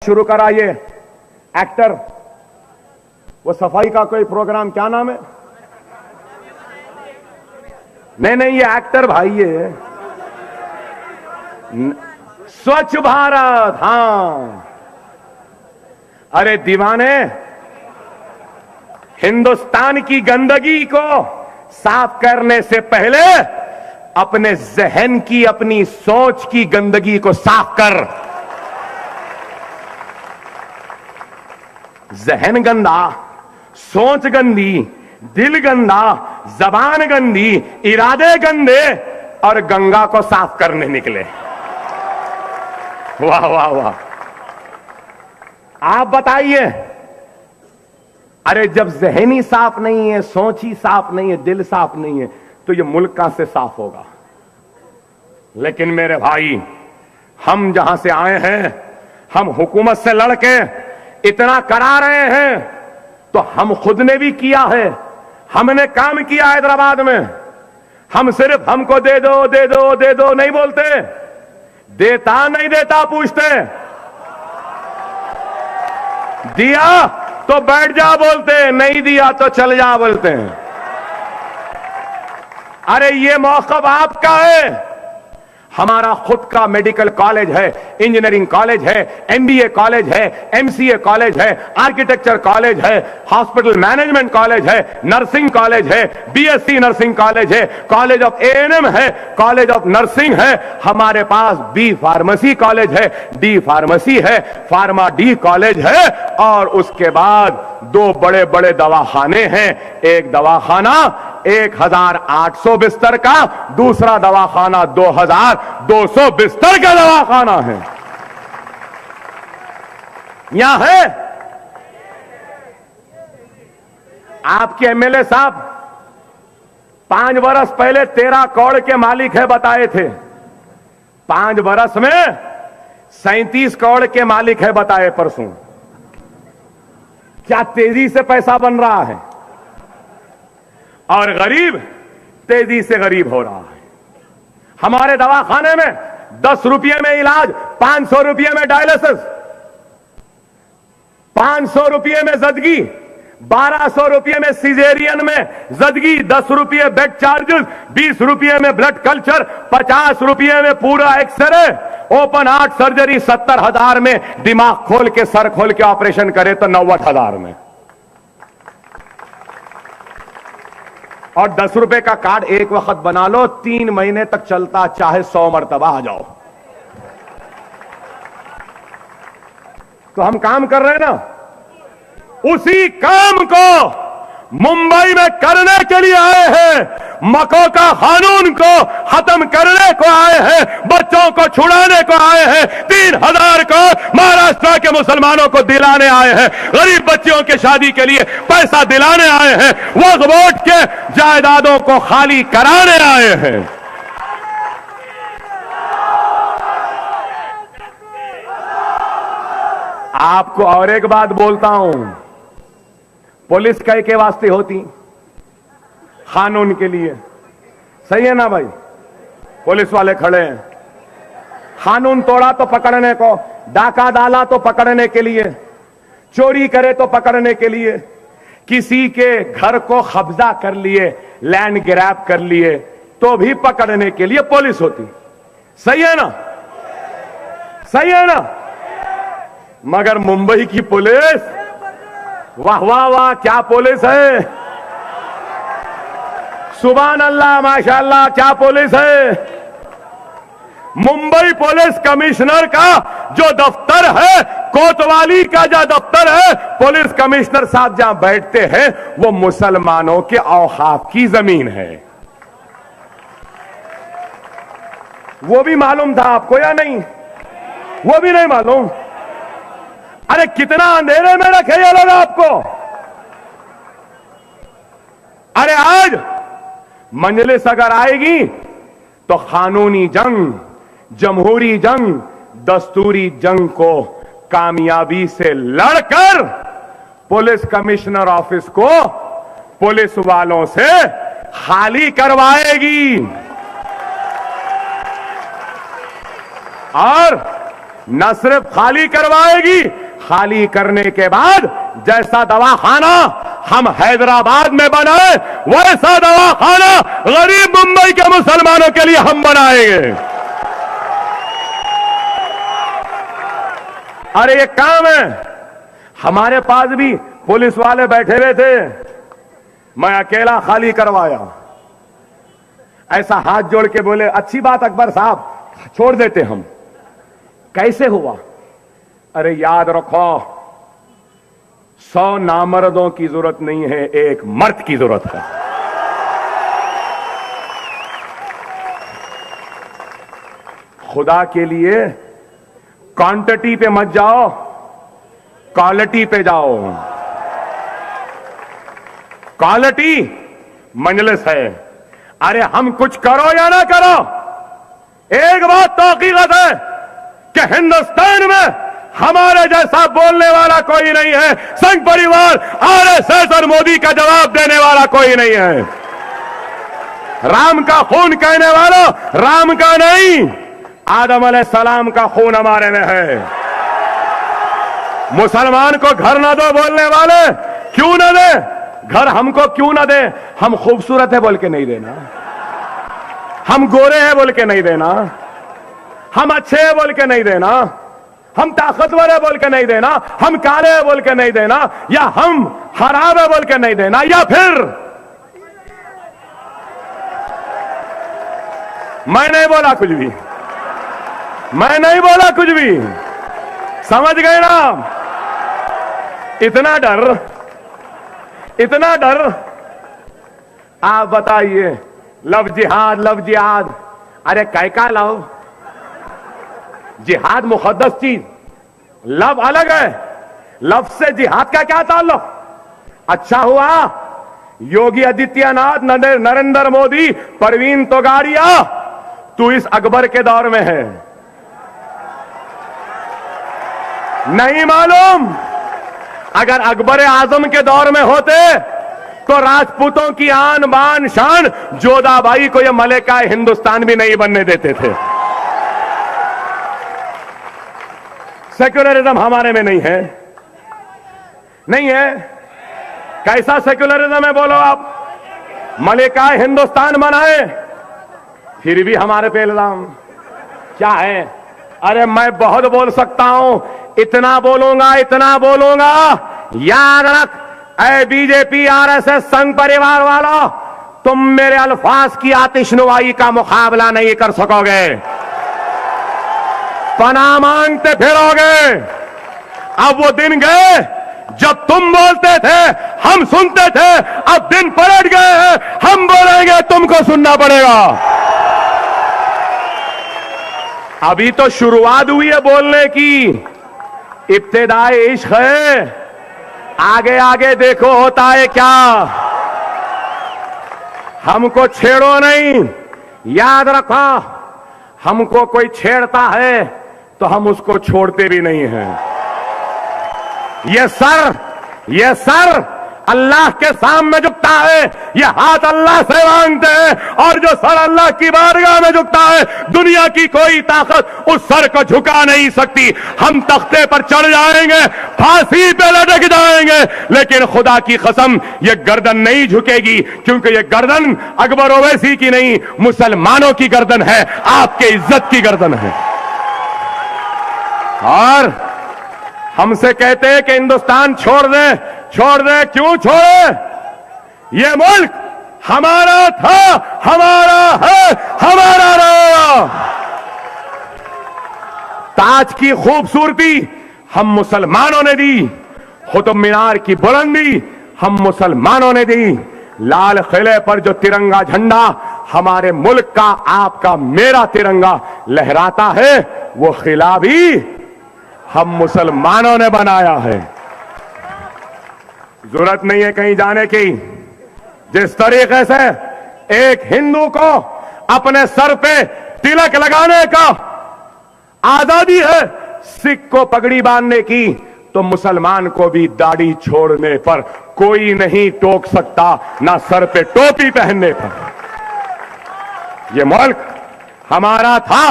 शुरू करा ये एक्टर, वो सफाई का कोई प्रोग्राम, क्या नाम है? नहीं, ये एक्टर भाई, ये स्वच्छ भारत। हां, अरे दीवाने, हिंदुस्तान की गंदगी को साफ करने से पहले अपने जहन की, अपनी सोच की गंदगी को साफ कर। जहन गंदा, सोच गंदी, दिल गंदा, जबान गंदी, इरादे गंदे, और गंगा को साफ करने निकले। वाह वाह वाह। आप बताइए, अरे जब जहन ही साफ नहीं है, सोच ही साफ नहीं है, दिल साफ नहीं है, तो ये मुल्क कहां से साफ होगा? लेकिन मेरे भाई, हम जहां से आए हैं, हम हुकूमत से लड़के इतना करा रहे हैं, तो हम खुद ने भी किया है। हमने काम किया हैदराबाद में। हम सिर्फ हमको दे दो दे दो दे दो नहीं बोलते, देता नहीं देता पूछते, दिया तो बैठ जा बोलते, नहीं दिया तो चल जा बोलते हैं। अरे ये मौक़िफ़ आपका है। हमारा खुद का मेडिकल कॉलेज है, इंजीनियरिंग कॉलेज है, एमबीए कॉलेज है, एमसीए कॉलेज है, आर्किटेक्चर कॉलेज है, हॉस्पिटल मैनेजमेंट कॉलेज है, नर्सिंग कॉलेज है, बीएससी नर्सिंग कॉलेज है, कॉलेज ऑफ एएनएम है, कॉलेज ऑफ नर्सिंग है, हमारे पास बी फार्मेसी कॉलेज है, डी फार्मेसी है, फार्मा डी कॉलेज है, और उसके बाद दो बड़े बड़े दवाखाने हैं। एक दवाखाना 1800 बिस्तर का, दूसरा दवाखाना 2200 बिस्तर का दवाखाना है। यहां है आपके एमएलए साहब 5 बरस पहले 13 करोड़ के मालिक है बताए थे, 5 बरस में 37 करोड़ के मालिक है बताए परसों। क्या तेजी से पैसा बन रहा है, और गरीब तेजी से गरीब हो रहा है। हमारे दवाखाने में 10 रुपये में इलाज, 500 रुपये में डायलिसिस, 500 रुपये में जदगी, 1200 रुपये में सिजेरियन में जदगी, 10 रुपये बेड चार्जेस, 20 रुपये में ब्लड कल्चर, 50 रुपये में पूरा एक्सरे, ओपन हार्ट सर्जरी 70,000 में, दिमाग खोल के, सर खोल के ऑपरेशन करे तो 90,000 में। और 10 रुपए का कार्ड एक वक्त बना लो, 3 महीने तक चलता, चाहे 100 मरतबा आ जाओ। तो हम काम कर रहे हैं ना, उसी काम को मुंबई में करने के लिए आए हैं। मकोका कानून को खत्म करने को आए हैं, बच्चों को छुड़ाने को आए हैं, 3000 को महाराष्ट्र के मुसलमानों को दिलाने आए हैं, गरीब बच्चियों के शादी के लिए पैसा दिलाने आए हैं, वक्फ बोर्ड के जायदादों को खाली कराने आए हैं। आपको और एक बात बोलता हूं, पुलिस कई के वास्ते होती, कानून के लिए। सही है ना भाई? पुलिस वाले खड़े हैं, कानून तोड़ा तो पकड़ने को, डाका डाला तो पकड़ने के लिए, चोरी करे तो पकड़ने के लिए, किसी के घर को कब्जा कर लिए, लैंड ग्रैब कर लिए, तो भी पकड़ने के लिए पुलिस होती। सही है ना? सही है ना? मगर मुंबई की पुलिस, वाह वाह वाह, क्या पुलिस है! सुभान अल्लाह, माशाअल्लाह, क्या पुलिस है! मुंबई पुलिस कमिश्नर का जो दफ्तर है, कोतवाली का जो दफ्तर है, पुलिस कमिश्नर साहब जहां बैठते हैं, वो मुसलमानों के औकाफ की जमीन है। वो भी मालूम था आपको या नहीं? वो भी नहीं मालूम? अरे कितना अंधेरे में रखे ये लोग आपको। अरे आज मजलिस अगर आएगी तो कानूनी जंग, जमहूरी जंग, दस्तूरी जंग को कामयाबी से लड़कर पुलिस कमिश्नर ऑफिस को पुलिस वालों से खाली करवाएगी। और न सिर्फ खाली करवाएगी, खाली करने के बाद जैसा दवाखाना हम हैदराबाद में बनाए वैसा दवाखाना गरीब मुंबई के मुसलमानों के लिए हम बनाएंगे। अरे ये काम है। हमारे पास भी पुलिस वाले बैठे हुए थे, मैं अकेला खाली करवाया। ऐसा हाथ जोड़ के बोले, अच्छी बात अकबर साहब, छोड़ देते हम। कैसे हुआ? अरे याद रखो, 100 नामर्दों की जरूरत नहीं है, एक मर्द की जरूरत है। खुदा के लिए क्वांटिटी पे मत जाओ, क्वालिटी पे जाओ। क्वालिटी मजलिस है। अरे हम कुछ करो या ना करो, एक बात तो हकीकत है कि हिंदुस्तान में हमारे जैसा बोलने वाला कोई नहीं है। संघ परिवार, आरएसएस और मोदी का जवाब देने वाला कोई नहीं है। राम का खून कहने वाला राम का नहीं, आदम अलैहिस्सलाम का खून हमारे में है। मुसलमान को घर ना दो बोलने वाले क्यों ना दे? घर हमको क्यों ना दे? हम खूबसूरत है बोल के नहीं देना, हम गोरे हैं बोल के नहीं देना, हम अच्छे हैं बोल के नहीं देना, हम ताकतवर है बोल के नहीं देना, हम काले है बोल के नहीं देना, या हम खराब है बोल के नहीं देना, या फिर मैं नहीं बोला कुछ भी, मैं नहीं बोला कुछ भी, समझ गए ना? इतना डर, इतना डर। आप बताइए, लव जिहाद, लव जिहाद, अरे कैका लव? जिहाद मुकद्दस चीज, लव अलग है। लव से जिहाद का क्या ताल्लुक? अच्छा हुआ योगी आदित्यनाथ, नरेंद्र मोदी, परवीन तोगाड़िया, तू इस अकबर के दौर में है। नहीं मालूम? अगर अकबर आजम के दौर में होते तो राजपूतों की आन बान शान जोधाबाई को यह मलिका हिंदुस्तान भी नहीं बनने देते थे। सेक्युलरिज्म हमारे में नहीं है, नहीं है। कैसा सेक्युलरिज्म है बोलो आप? मलिका हिंदुस्तान बनाए, फिर भी हमारे पे इल्जाम क्या है? अरे मैं बहुत बोल सकता हूं, इतना बोलूंगा, इतना बोलूंगा, याद रख ऐ बीजेपी आरएसएस संघ परिवार वाला, तुम मेरे अल्फाज की आतिशनुमाई का मुकाबला नहीं कर सकोगे। पनाह मांगते फिरोगे। अब वो दिन गए जब तुम बोलते थे हम सुनते थे, अब दिन पलट गए हैं, हम बोलेंगे तुमको सुनना पड़ेगा। अभी तो शुरुआत हुई है बोलने की, इब्तिदाई इश्क है, आगे आगे देखो होता है क्या। हमको छेड़ो नहीं, याद रखो, हमको कोई छेड़ता है तो हम उसको छोड़ते भी नहीं हैं। ये सर अल्लाह के सामने झुकता है, ये हाथ अल्लाह से मांगते हैं, और जो सर अल्लाह की बारगाह में झुकता है, दुनिया की कोई ताकत उस सर को झुका नहीं सकती। हम तख्ते पर चढ़ जाएंगे, फांसी पे लटक जाएंगे, लेकिन खुदा की कसम ये गर्दन नहीं झुकेगी, क्योंकि ये गर्दन अकबर ओवैसी की नहीं, मुसलमानों की गर्दन है, आपके इज्जत की गर्दन है। और हमसे कहते हैं कि हिंदुस्तान छोड़ दे, छोड़ दे, क्यों छोड़े? ये मुल्क हमारा था, हमारा है, हमारा रहेगा। ताज की खूबसूरती हम मुसलमानों ने दी, कुतुब मीनार की बुलंदी हम मुसलमानों ने दी, लाल किले पर जो तिरंगा झंडा हमारे मुल्क का, आपका, मेरा तिरंगा लहराता है, वो किला भी हम मुसलमानों ने बनाया है। जरूरत नहीं है कहीं जाने की। जिस तरीके से एक हिंदू को अपने सर पे तिलक लगाने का आजादी है, सिख को पगड़ी बांधने की, तो मुसलमान को भी दाढ़ी छोड़ने पर कोई नहीं टोक सकता, ना सर पे टोपी पहनने पर। ये मुल्क हमारा था,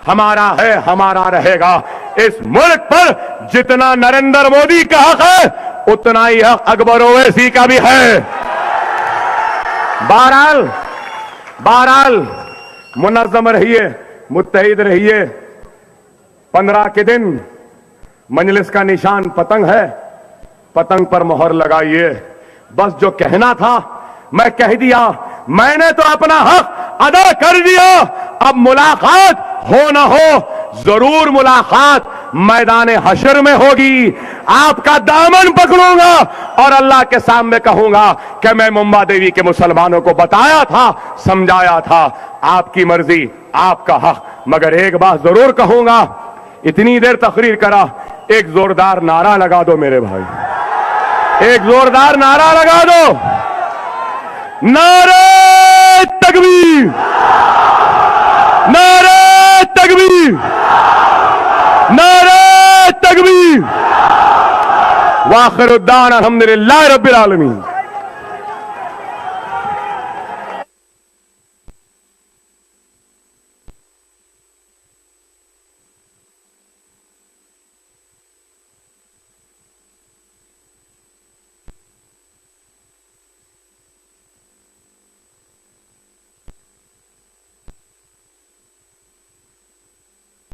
हमारा है, हमारा रहेगा। इस मुल्क पर जितना नरेंद्र मोदी का हक है उतना ही हक अकबर ओवैसी का भी है। बहरहाल मुनज़्ज़म रहिए, मुत्तहिद रहिए। 15 के दिन मजलिस का निशान पतंग है, पतंग पर मोहर लगाइए। बस जो कहना था मैं कह दिया, मैंने तो अपना हक अदा कर दिया। अब मुलाकात हो ना हो, जरूर मुलाकात मैदान हशर में होगी। आपका दामन पकड़ूंगा और अल्लाह के सामने कहूंगा कि मैं मुंबा देवी के मुसलमानों को बताया था, समझाया था, आपकी मर्जी, आपका हक। मगर एक बात जरूर कहूंगा, इतनी देर तकरीर करा, एक जोरदार नारा लगा दो मेरे भाई, एक जोरदार नारा लगा दो। नारे तकबीर, नारे तकबीर, नारे तकबीर। वाखिर उद्दान अल्हम्दुलिल्लाह रब्बिल आलमीन।